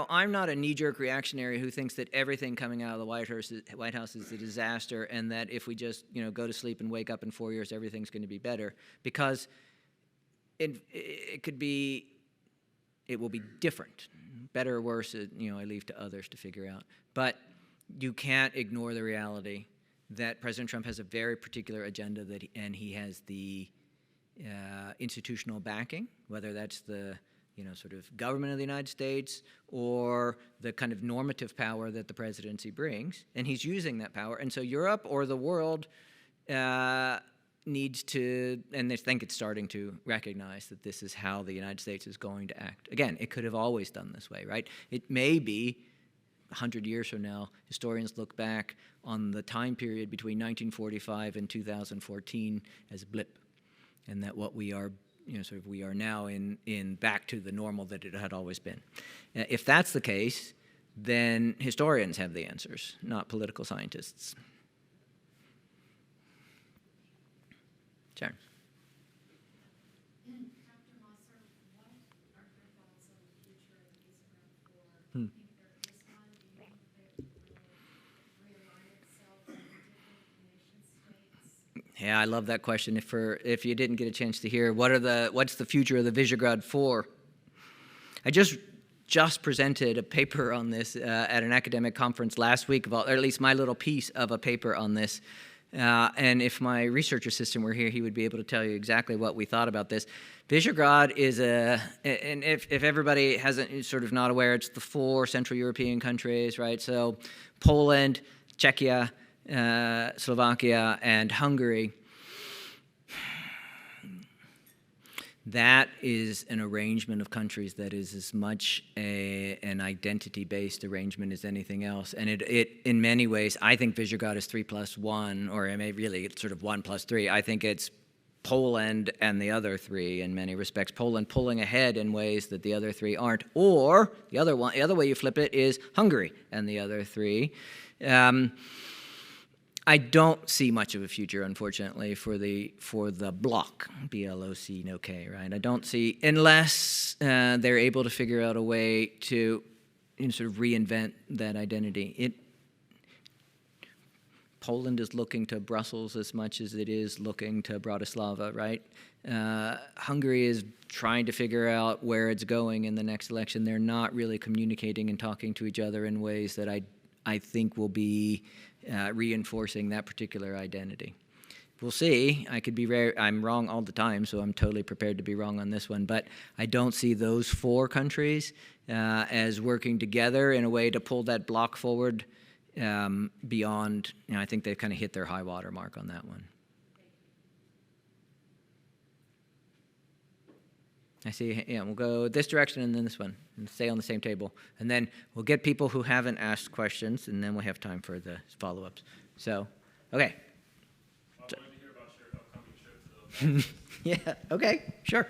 S1: I'm not a knee-jerk reactionary who thinks that everything coming out of the White House is a disaster and that if we just, go to sleep and wake up in 4 years, everything's going to be better, because it will be different. Better or worse, I leave to others to figure out. But you can't ignore the reality that President Trump has a very particular agenda and he has the institutional backing, whether that's the sort of government of the United States or the kind of normative power that the presidency brings, and he's using that power. And so Europe or the world needs to, and I think it's starting to recognize that this is how the United States is going to act. Again, it could have always done this way, right? It may be 100 years from now, historians look back on the time period between 1945 and 2014 as a blip, and that what we are, we are now in back to the normal that it had always been. If that's the case, then historians have the answers, not political scientists. Sharon.
S2: Dr. Mosser, what are your thoughts on the future of the Visegrad 4? Do you think there is one? Do you think that it will realign itself to different nation states?
S1: Yeah, I love that question. If you didn't get a chance to hear, what's the future of the Visegrad 4? I just presented a paper on this at an academic conference last week, or at least my little piece of a paper on this. And if my research assistant were here, he would be able to tell you exactly what we thought about this. Visegrad is and if everybody hasn't sort of not aware, it's the 4 Central European countries, right? So Poland, Czechia, Slovakia, and Hungary. That is an arrangement of countries that is as much an identity-based arrangement as anything else. And it in many ways, I think Visegrad is 3+1, or it may really it's sort of 1+3. I think it's Poland and the other 3 in many respects. Poland pulling ahead in ways that the other 3 aren't. Or the other way you flip it is Hungary and the other 3. I don't see much of a future, unfortunately, for the bloc, B-L-O-C, no K, right? I don't see, unless they're able to figure out a way to sort of reinvent that identity. Poland is looking to Brussels as much as it is looking to Bratislava, right? Hungary is trying to figure out where it's going in the next election. They're not really communicating and talking to each other in ways that I think will be reinforcing that particular identity. We'll see. I'm wrong all the time, so I'm totally prepared to be wrong on this one. But I don't see those 4 countries as working together in a way to pull that block forward beyond. I think they've kind of hit their high water mark on that one. I see, we'll go this direction and then this one, and stay on the same table. And then we'll get people who haven't asked questions, and then we'll have time for the follow-ups. So, okay.
S5: I wanted to hear about your upcoming trip to
S1: Yeah, okay, sure.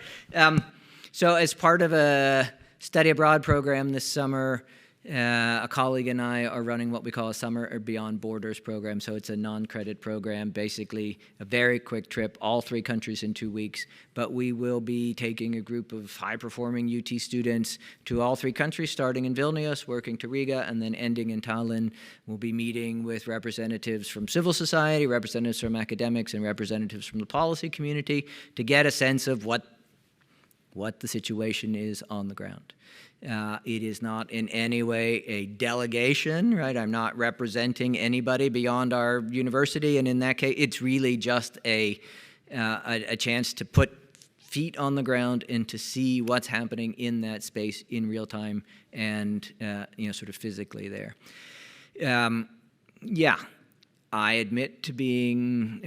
S1: So as part of a study abroad program this summer, a colleague and I are running what we call a Summer or Beyond Borders program. So it's a non-credit program, basically a very quick trip, all 3 countries in 2 weeks. But we will be taking a group of high-performing UT students to all 3 countries, starting in Vilnius, working to Riga, and then ending in Tallinn. We'll be meeting with representatives from civil society, representatives from academics, and representatives from the policy community to get a sense of what the situation is on the ground. It is not in any way a delegation, right? I'm not representing anybody beyond our university, and in that case, it's really just a chance to put feet on the ground and to see what's happening in that space in real time and sort of physically there. Yeah, I admit to being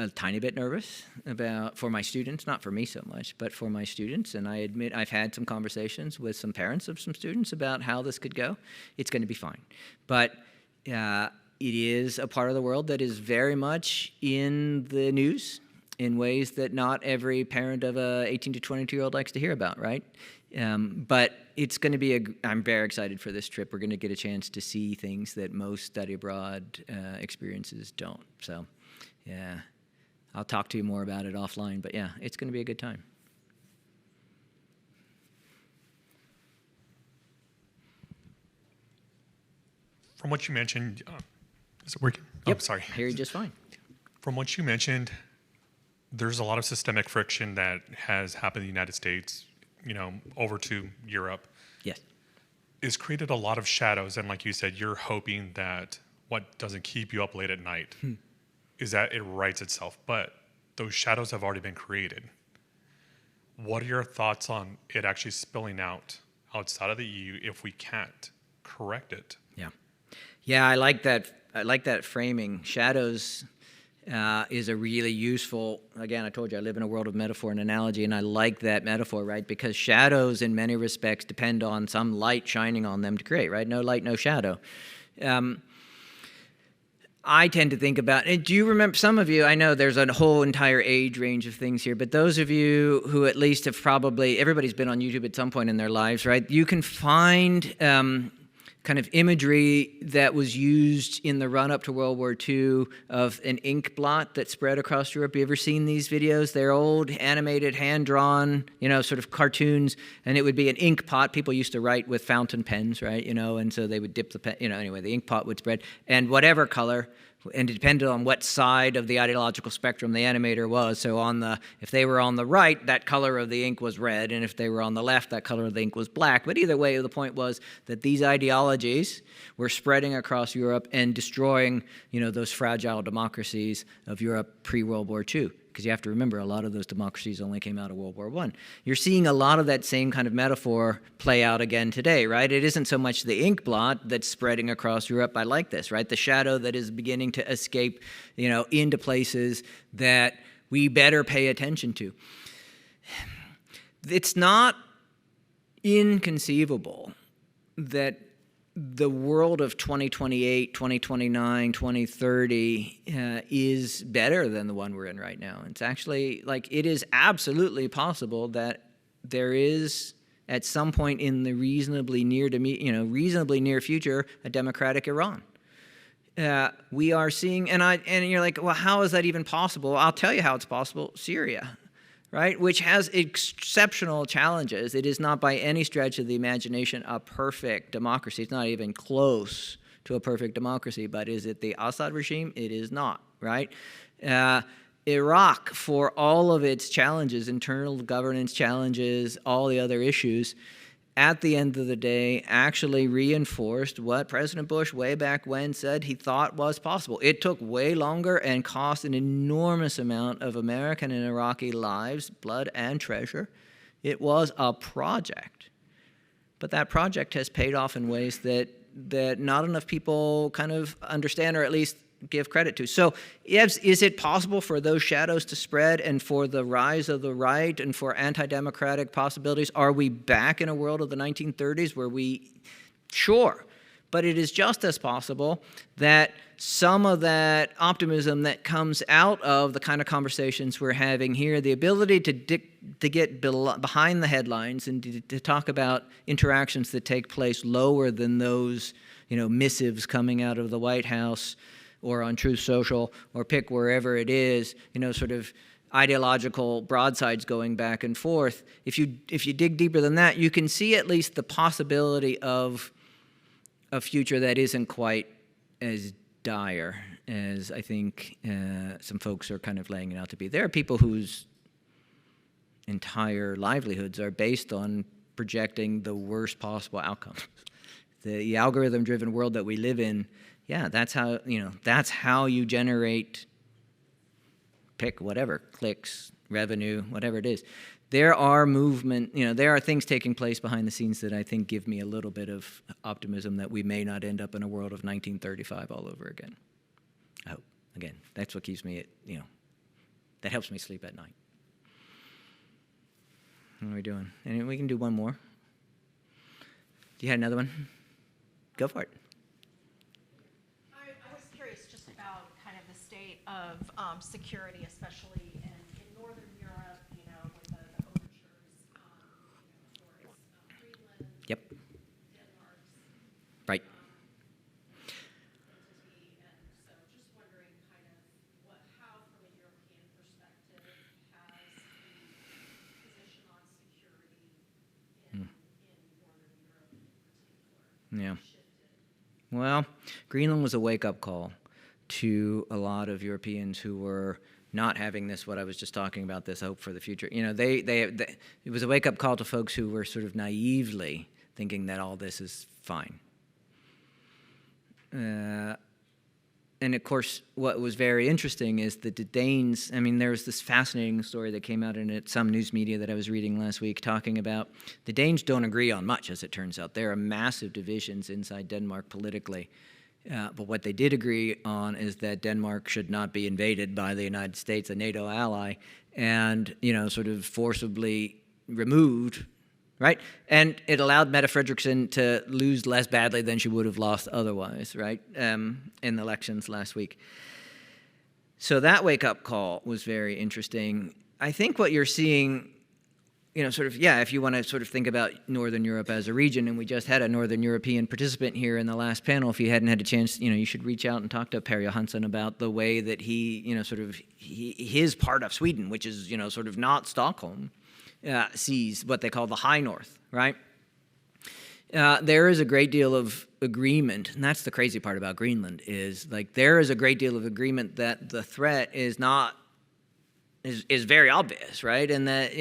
S1: a tiny bit nervous for my students, not for me so much, but for my students. And I admit I've had some conversations with some parents of some students about how this could go. It's going to be fine. But it is a part of the world that is very much in the news in ways that not every parent of a 18 to 22-year-old likes to hear about, right? But it's going to be I'm very excited for this trip. We're going to get a chance to see things that most study abroad experiences don't. So, yeah. I'll talk to you more about it offline, but yeah, it's going to be a good time.
S6: From what you mentioned, is it working?
S1: Yep.
S6: Oh, sorry.
S1: I hear you just fine.
S6: From what you mentioned, there's a lot of systemic friction that has happened in the United States, over to Europe.
S1: Yes.
S6: It's created a lot of shadows, and like you said, you're hoping that what doesn't keep you up late at night is that it rights itself, but those shadows have already been created. What are your thoughts on it actually spilling out outside of the EU if we can't correct it?
S1: Yeah. Yeah, I like that. I like that framing. Shadows is a really useful, again, I told you I live in a world of metaphor and analogy, and I like that metaphor, right? Because shadows in many respects depend on some light shining on them to create, right? No light, no shadow. I tend to think about, and do you remember, some of you, I know there's a whole entire age range of things here, but those of you who at least have probably, everybody's been on YouTube at some point in their lives, right? You can find kind of imagery that was used in the run-up to World War II of an ink blot that spread across Europe. You ever seen these videos? They're old, animated, hand-drawn, sort of cartoons, and it would be an ink pot. People used to write with fountain pens, right? And so they would dip the pen, anyway, the ink pot would spread, and whatever color, and it depended on what side of the ideological spectrum the animator was. So if they were on the right, that color of the ink was red, and if they were on the left, that color of the ink was black. But either way, the point was that these ideologies were spreading across Europe and destroying, those fragile democracies of Europe pre-World War II. Because you have to remember, a lot of those democracies only came out of World War I. You're seeing a lot of that same kind of metaphor play out again today, right? It isn't so much the ink blot that's spreading across Europe. I like this, right? The shadow that is beginning to escape, into places that we better pay attention to. It's not inconceivable that the world of 2028, 2029, 2030 is better than the one we're in right now. It's actually, it is absolutely possible that there is, at some point in the reasonably near future, a democratic Iran. We are seeing, and you're like, well, how is that even possible? I'll tell you how it's possible. Syria. Right, which has exceptional challenges. It is not by any stretch of the imagination a perfect democracy. It's not even close to a perfect democracy, but is it the Assad regime? It is not, right? Iraq, for all of its challenges, internal governance challenges, all the other issues, at the end of the day, actually reinforced what President Bush way back when said he thought was possible. It took way longer and cost an enormous amount of American and Iraqi lives, blood and treasure. It was a project. But that project has paid off in ways that not enough people kind of understand, or at least give credit to. So is it possible for those shadows to spread and for the rise of the right and for anti-democratic possibilities? Are we back in a world of the 1930s where sure, but it is just as possible that some of that optimism that comes out of the kind of conversations we're having here, the ability to get behind the headlines and to talk about interactions that take place lower than those, missives coming out of the White House or on Truth Social, or pick wherever it is, sort of ideological broadsides going back and forth. If you dig deeper than that, you can see at least the possibility of a future that isn't quite as dire as I think some folks are kind of laying it out to be. There are people whose entire livelihoods are based on projecting the worst possible outcomes. The algorithm-driven world that we live in, yeah, that's how you generate, pick whatever, clicks, revenue, whatever it is. There are there are things taking place behind the scenes that I think give me a little bit of optimism that we may not end up in a world of 1935 all over again. I hope. Again, that's what keeps me, that helps me sleep at night. What are we doing? And we can do one more. Do you have another one? Go for it.
S3: I was curious just about kind of the state of security, especially in Northern Europe, with the overtures towards Greenland,
S1: Yep.
S3: Denmark's
S1: Right.
S3: entity, and so just wondering kind of how, from a European perspective, has the position on security in Northern Europe in particular
S1: Yeah.
S3: shifted?
S1: Well, Greenland was a wake-up call to a lot of Europeans who were not having this, what I was just talking about, this hope for the future. It was a wake-up call to folks who were sort of naively thinking that all this is fine. and of course, what was very interesting is that the Danes, I mean, there was this fascinating story that came out in some news media that I was reading last week talking about the Danes don't agree on much, as it turns out. There are massive divisions inside Denmark politically. But what they did agree on is that Denmark should not be invaded by the United States, a NATO ally, and, sort of forcibly removed, right? And it allowed Mette Frederiksen to lose less badly than she would have lost otherwise, right, in the elections last week. So that wake-up call was very interesting. I think what you're seeing, if you want to sort of think about Northern Europe as a region, and we just had a Northern European participant here in the last panel. If you hadn't had a chance, you should reach out and talk to Per Johansson about the way that he, his part of Sweden, which is, sort of not Stockholm, sees what they call the high north, right? There is a great deal of agreement, and that's the crazy part about Greenland, is like there is a great deal of agreement that the threat is very obvious, right? And that,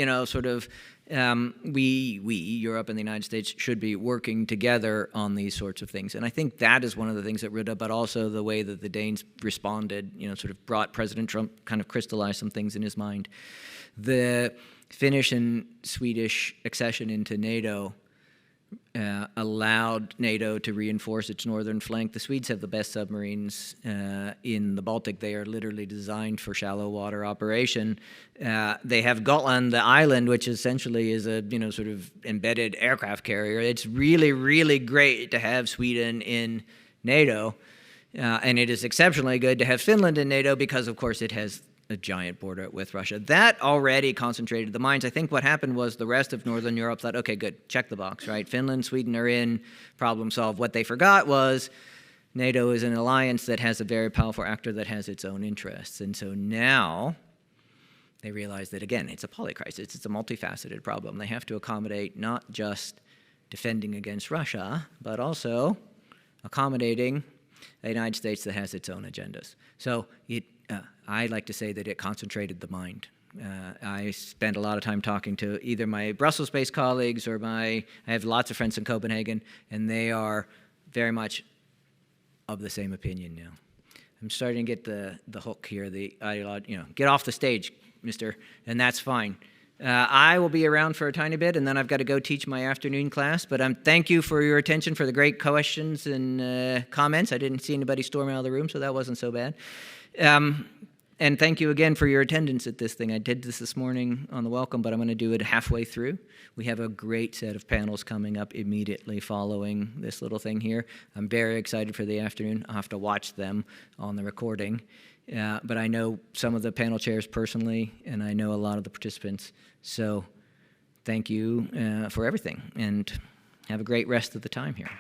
S1: we, Europe and the United States, should be working together on these sorts of things. And I think that is one of the things that Rutte, but also the way that the Danes responded, sort of brought President Trump, kind of crystallized some things in his mind. The Finnish and Swedish accession into NATO allowed NATO to reinforce its northern flank. The Swedes have the best submarines in the Baltic. They are literally designed for shallow water operation. They have Gotland, the island, which essentially is a sort of embedded aircraft carrier. It's really, really great to have Sweden in NATO, and it is exceptionally good to have Finland in NATO because, of course, it has a giant border with Russia. That already concentrated the minds. I think what happened was the rest of Northern Europe thought, okay, good, check the box, right? Finland, Sweden are in, problem solved. What they forgot was NATO is an alliance that has a very powerful actor that has its own interests. And so now they realize that, again, it's a polycrisis. It's a multifaceted problem. They have to accommodate not just defending against Russia, but also accommodating a United States that has its own agendas. So I like to say that it concentrated the mind. I spent a lot of time talking to either my Brussels-based colleagues or I have lots of friends in Copenhagen, and they are very much of the same opinion now. I'm starting to get the hook here, the ideology, get off the stage, mister, and that's fine. I will be around for a tiny bit, and then I've got to go teach my afternoon class. But thank you for your attention, for the great questions and comments. I didn't see anybody storm out of the room, so that wasn't so bad. And thank you again for your attendance at this thing. I did this morning on the welcome, but I'm going to do it halfway through. We have a great set of panels coming up immediately following this little thing here. I'm very excited for the afternoon. I'll have to watch them on the recording. But I know some of the panel chairs personally, and I know a lot of the participants. So thank you for everything, and have a great rest of the time here.